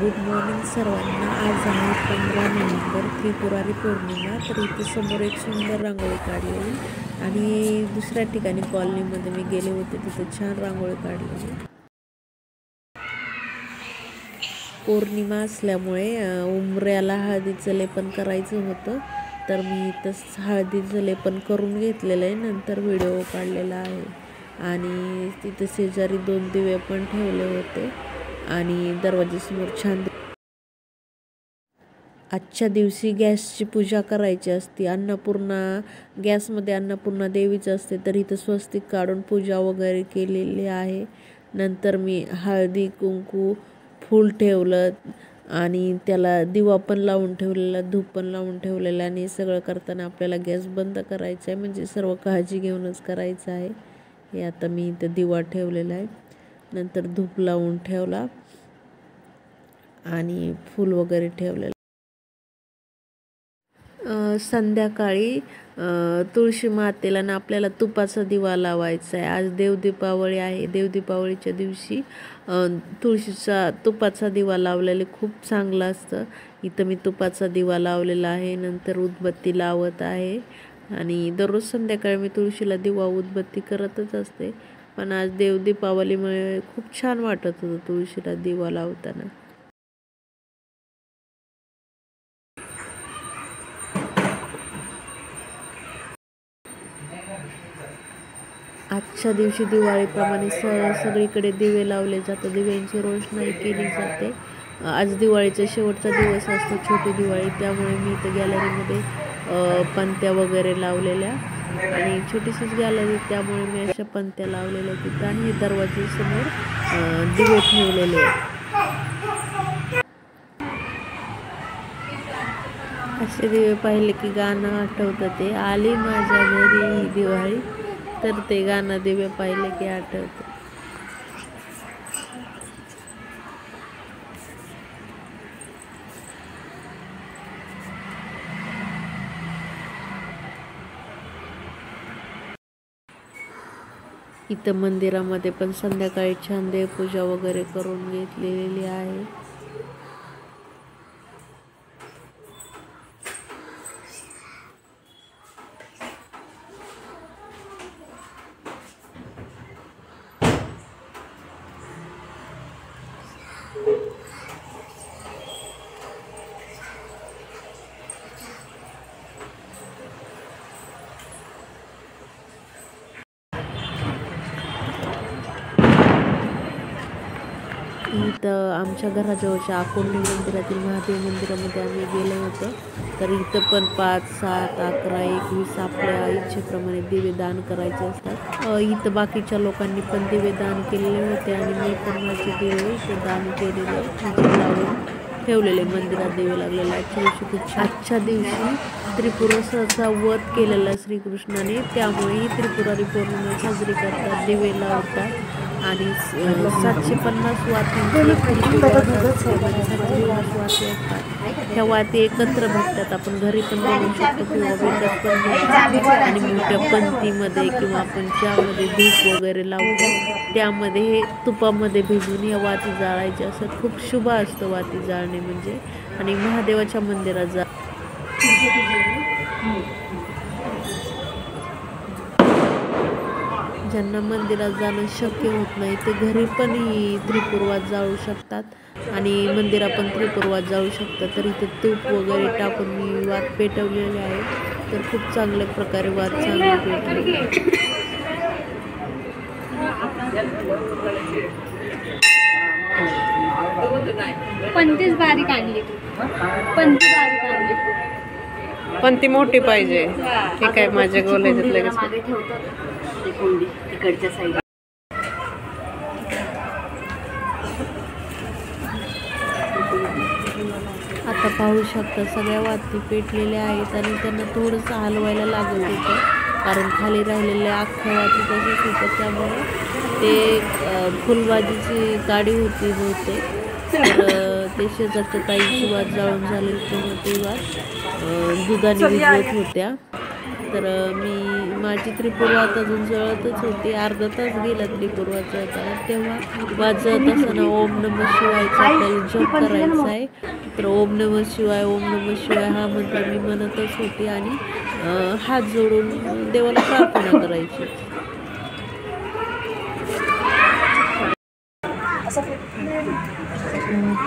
Good morning सर्वांना। आज आहे 15 नोव्हेंबर, त्रिपुरारी पौर्णिमा। तर इथे समोर एक सुंदर रांगोळी काढलेली आणि दुसऱ्या ठिकाणी कॉलनीमध्ये मी गेले होते, तिथे छान रांगोळी काढलेली। पौर्णिमा असल्यामुळे उंबऱ्याला हळदीचं लेपन करायचं होतं, तर मी इथं हळदीचं लेपन करून घेतलेलं आहे, नंतर व्हिडिओ काढलेला आहे। आणि तिथे शेजारी 2 दिवे पण ठेवले होते आणि दरवाजासमोर छान। आजच्या दिवशी गॅसची पूजा करायची असते। अन्नपूर्णा गॅसमध्ये अन्नपूर्णा देवीचं असते, तर इथं स्वस्तिक काढून पूजा वगैरे केलेली आहे। नंतर मी हळदी कुंकू फूल ठेवलं आणि त्याला दिवा पण लावून ठेवलेला, धूप पण लावून ठेवलेला। आणि सगळं करताना आपल्याला गॅस बंद करायचा आहे, म्हणजे सर्व काळजी घेऊनच करायचं आहे। हे आता मी इथं दिवा ठेवलेला आहे, नंतर धूप लावून ठेवला आणि फूल वगैरे ठेवलेलं। संध्याकाळी तुळशी मातेला ना आपल्याला तुपाचा दिवा लावायचा आहे। आज देवदीपावली आहे। देवदीपावलीच्या दिवशी तुपाचा दिवा लावलेले खूप चांगलं असतं। इथं मी तुपाचा दिवा लावलेला आहे, नंतर उदबत्ती लावत आहे। आणि दररोज संध्याकाळी मी तुळशीला दिवा उदबत्ती करतच असते, पण आज देवदीपावलीमुळे खूप छान वाटत होतं तुळशीला दिवा लावताना। आजच्या दिवशी दिवाळीप्रमाणे सगळीकडे दिवे लावले जातात, दिव्यांची रोषणाई केली जाते। आज दिवाळीचा शेवटचा दिवस असतो, छोटी दिवाळी, त्यामुळे मी इथं गॅलरीमध्ये पणत्या वगैरे लावलेल्या आणि छोटीशीच गॅलरी, त्यामुळे मी अशा पणत्या लावलेल्या तिथं। आणि दरवाजासमोर दिवे ठेवलेले आहेत। असे दिवे पाहिले की गाणं आठवतं, ते आली माझ्या घरी ही दिवाळी, तर ते गाणं दिवे पाहिले की आठवतं। इथं मंदिरामध्ये पण संध्याकाळी छान देवपूजा वगैरे करून घेतलेली आहे। इथं आमच्या घराजवळच्या आकुंडी मंदिरातील महादेव मंदिरामध्ये आम्ही गेलो होतो, तर इथं पण 5, 7, 11, 21 आपल्या इच्छेप्रमाणे दिवे दान करायचे असतात। इथं बाकीच्या लोकांनी पण दिवे दान केलेले होते आणि मी पण माझे दिवे इथे दान केलेले, लावून ठेवलेले मंदिरात दिवे लागलेले। आजच्या दिवशी त्रिपुराचा वध केलेला श्रीकृष्णाने, त्यामुळे ही त्रिपुरारी पौर्णिमा साजरी करतात, दिवे लावतात। आणि 750 वाती असतात, ह्या वाती एकत्र भेटतात। आपण घरी पण बनवू शकतो किंवा विकत पण घेतो आणि मोठ्या पंतीमध्ये किंवा आपण ज्यामध्ये धूप वगैरे लावतो त्यामध्ये हे तुपामध्ये भिजवून या वाती जाळायच्या असतात। खूप शुभ असतं वाती जाळणे म्हणजे। आणि महादेवाच्या मंदिरात ज्यांना मंदिरात जाणं शक्य होत नाही ते घरी पण ही त्रिपुरवात जाळू शकतात आणि मंदिरात पण त्रिपुरवात जाळू शकतात। तर इथे तूप वगैरे टाकून मी वात पेटवलेले आहे, तर खूप चांगल्या प्रकारे वात चांगली पेटली। पंतीच बारीक आणली, पण ती मोठी पाहिजे। हे काय माझ्या गोल्याच्यात लगेच मागे ठेवतात ते कुंडी तिकडच्या साईड। आता पाहू शकता सगळ्या वाती पेटलेल्या आहेत आणि त्यांना थोडंसं हलवायला लागत होतं, कारण खाली राहिलेल्या अख्ख्या वाती तसेच होत्या, त्यामुळे ते फुलबाजीची गाडी होती बहुतेक, तर ते शेजारच्या ताईची वात जाळून झालेली, तेव्हा ती वात दुधाने भिजवत होत्या। तर माझी त्रिपुर्वात अजून जळतच होती. अर्धा तास गेला त्रिपुर्वात जळताना. तेव्हा वाजत असताना ओम नमः शिवायचा आपल्याला जप करायचा आहे. तर ओम नमः शिवाय, ओम नमः शिवाय हा मंत्र मी म्हणतच होती आणि हात जोडून देवाला प्रार्थना करायची.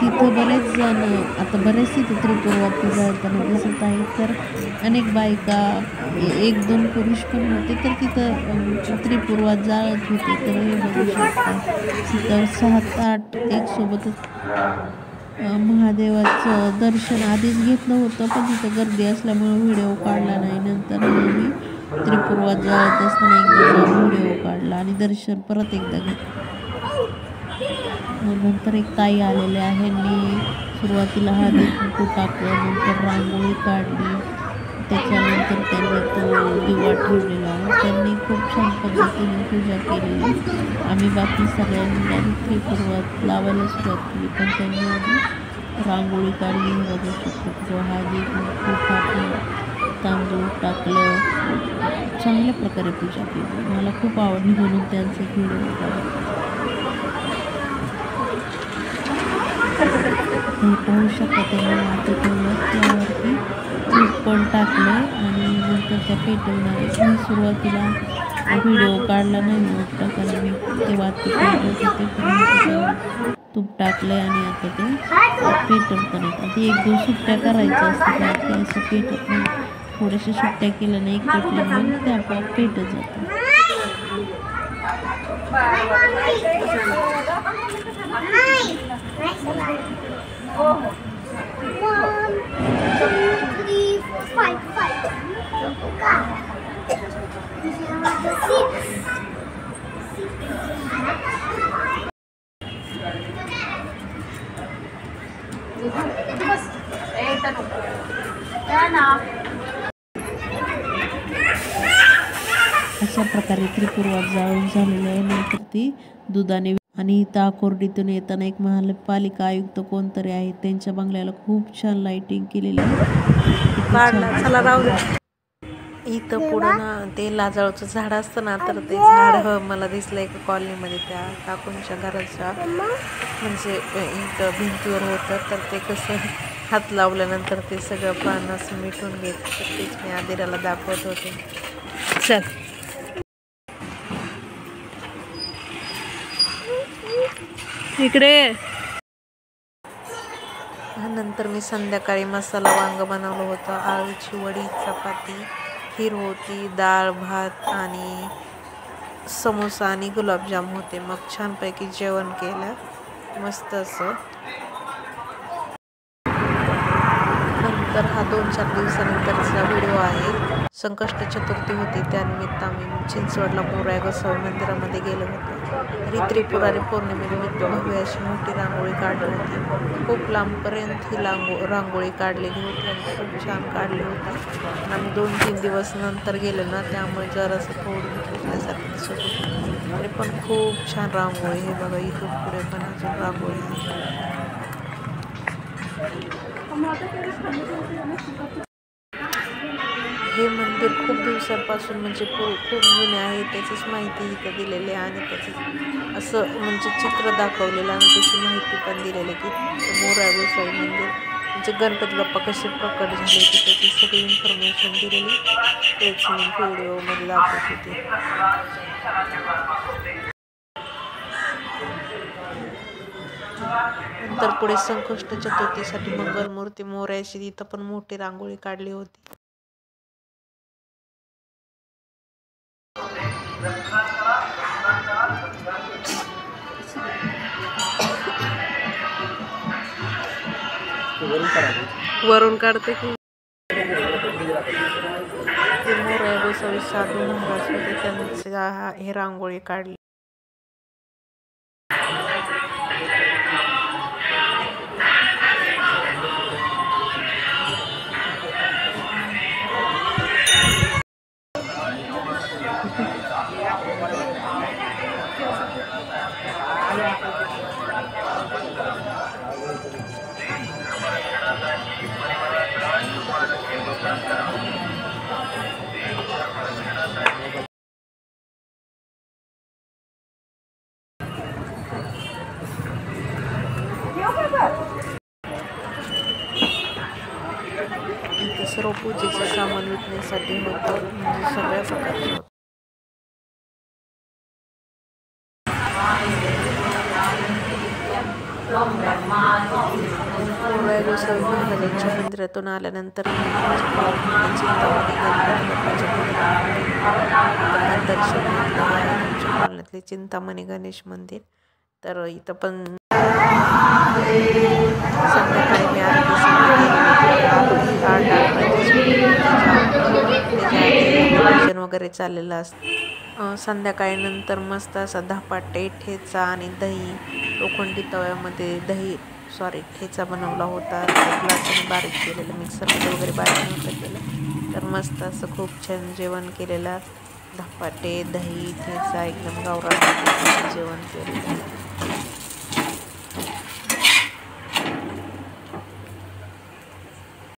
तिथं बरेच जण आता बरेच तिथे त्रिपुर्वाती जळताना दिसत आहे. तर अनेक बायका, 1-2 पुरुष पण होते तर तिथं त्रिपुर्वात जाळत होते. तर हे बघू शकता तिथं 7-8 एक सोबतच महादेवाचं दर्शन आधीच घेतलं होतं, पण तिथं गर्दी असल्यामुळे व्हिडिओ काढला नाही. नंतर मी त्रिपुर्वात जाळत असताना एकदा व्हिडिओ काढला आणि दर्शन परत एकदा घेतलं. नंतर एक ताई आलेल्या आहे. सुरुवातीला हळदी कुंकू टाकलं, नंतर रांगोळी काढली, त्याच्यानंतर त्यांनी तो दिवा ठेवलेला आहे. त्यांनी खूप छान पद्धतीने पूजा केलेली. आम्ही बाकी सगळ्यांनी आधी त्रिपुर्वात लावायला सुरुवात केली, पण त्यांनी आधी रांगोळी काढली. बघू शकतो तो हळदी कुंकू टाकलं, तांदूळ टाकलं, चांगल्या प्रकारे पूजा केली. मला खूप आवडली म्हणून त्यांचे व्हिडिओ काढले. हे पाहू शकता त्यांनी वाटी ठेवलं, त्यावरती तूप पण टाकलं आणि नंतर त्या पेटवणार. मी सुरुवातीला व्हिडिओ काढला नाही मोठा, कारण मी ते वाटी पेटवत होते, पण तूप टाकलं आणि आता ते पेटवताना आधी 1-2 सुट्ट्या करायच्या असतात. ते असं पेटत नाही, थोड्याशा सुट्ट्या केल्या नाही, एक पेटलं म्हणून ते आपोआप पेटत जातं. One, 2, 3, 4, 5. 6. अशा प्रकारे त्रिपुर्वात जाळून झालेलं आहे. नंतर ती दुधाने आणि इथं आकुर्डीतून येताना एक महापालिका आयुक्त कोणतरी आहे, त्यांच्या बंगल्याला खूप छान लाईटिंग केलेली आहे. इथं पुढं ना ते लाजाळूचं झाड असतं ना, तर ते झाड मला दिसलं एका कॉलनीमध्ये त्या काकूंच्या घराच्या म्हणजे इथं भिंतीवर होतं. तर ते कसं हात लावल्यानंतर ते सगळं पान असं मिटून घेत, तर तेच मी आदिराला दाखवत होते. चल इकडे. नंतर मी संध्याकाळी मसाला वांग बनवलं होतं, आळूची वडी, चपाती, खीर होती, डाळ भात आणि समोसा आणि गुलाबजाम होते. मग छानपैकी जेवण केलं मस्त असं. नंतर हा 2-4 दिवसानंतरचा व्हिडिओ आहे. संकष्ट चतुर्थी होती, त्यानिमित्त आम्ही चिंचवडला मोराया गोसावी मंदिरामध्ये गेलो होतो. तरी त्रिपुरारी पौर्णिमेनिमित्त भव्य अशी मोठी रांगोळी काढली होती. खूप लांबपर्यंत ही रांगोळी काढलेली होती आणि खूप छान काढली होती. आम्ही 2-3 दिवस नंतर गेलो ना, त्यामुळे जरासं थोडं तुटल्यासारखं दिसत होतं. तरी पण खूप छान रांगोळी. हे बघा, इथून पुढे पण अजून रांगोळी आहे. हे मंदिर खूप दिवसांपासून म्हणजे खूप जुने आहे, त्याचीच माहिती इथं दिलेली आहे आणि त्याचं असं म्हणजे चित्र दाखवलेलं आणि त्याची माहिती पण दिलेली की मोराया गोसावी मंदिर म्हणजे गणपती बाप्पा कसे प्रकट झाले की त्याची सगळी इन्फॉर्मेशन दिलेली, तेच मी व्हिडिओमध्ये दाखवत होते. नंतर पुढे संकष्ट चतुर्थीसाठी मंगलमूर्ती मोरयाची इथं पण मोठी रांगोळी काढली होती. वरून काढते की मोरया गोसावी साधू महाराज होते, त्यांची हे रांगोळी काढली. सर्व पूजेचे सामान विकण्यासाठी होतं, म्हणजे सगळ्या प्रकारचे होतं. मोराया गोसावी महाराजांच्या मंदिरातून आल्यानंतर चिंतामणी चिंतामणी गणेश मंदिर. तर इथं पण संध्याकाळी मी भजन वगैरे चाललेलं असतं. संध्याकाळी नंतर मस्त असा धपाटे, ठेचा आणि दही लोखंडी तव्यामध्ये ठेचा बनवला होता. ग्लासाने बारीक केलेलं, मिक्सरमध्ये वगैरे बारीक नव्हतं केलं. तर मस्त असं खूप छान जेवण केलेलं, धपाटे, दही, ठेचा एकदम गावरान जेवण केलेलं.